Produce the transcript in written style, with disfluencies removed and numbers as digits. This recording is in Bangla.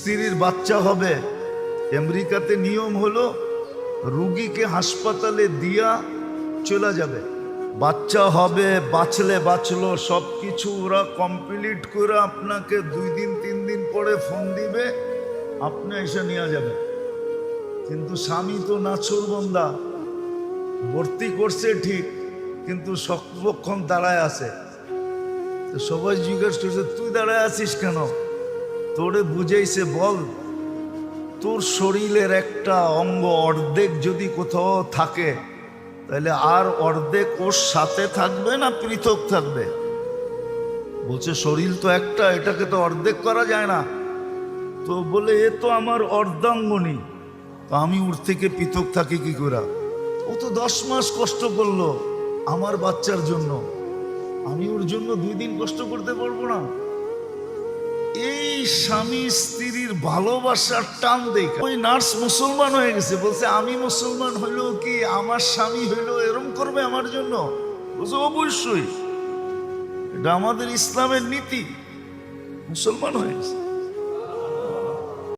স্ত্রীর বাচ্চা হবে, আমেরিকাতে নিয়ম হলো রুগীকে হাসপাতালে দিয়া চলে যাবে, বাচ্চা হবে, বাঁচলে বাঁচলো, সব কিছু ওরা কমপ্লিট করে আপনাকে 2 দিন 3 দিন পরে ফোন দিবে, আপনি এসে নিয়ে যাবেন। কিন্তু স্বামী তো নাছোড়বান্দা, ভর্তি করছে ঠিক, কিন্তু সর্বক্ষণ দাঁড়ায় আছে। তো সবাই জিজ্ঞেস করছে তুই দাঁড়ায় আছিস কেন? তোরে বুঝাইছে, বল তোর শরীরের একটা অঙ্গ অর্ধেক যদি কোথাও থাকে তাহলে আর অর্ধেক ওর সাথে থাকবে না পৃথক থাকবে? বলছে শরীর তো একটা, এটাকে তো অর্ধেক করা যায় না। তো বলে এ তো আমার অর্ধাঙ্গনী, তো আমি ওর থেকে পৃথক থাকি কি করে? ও তো 10 মাস কষ্ট করলো আমার বাচ্চার জন্য, আমি ওর জন্য 2 দিন কষ্ট করতে পারবো না? এই স্বামী স্ত্রীর ভালোবাসার টান দেখে ওই নার্স মুসলমান হয়ে গেছে। বলছে আমি মুসলমান হইলেও কি আমার স্বামী হইলেও এরম করবে আমার জন্য? বলছে অবশ্যই, এটা আমাদের ইসলামের নীতি। মুসলমান হয়ে গেছে।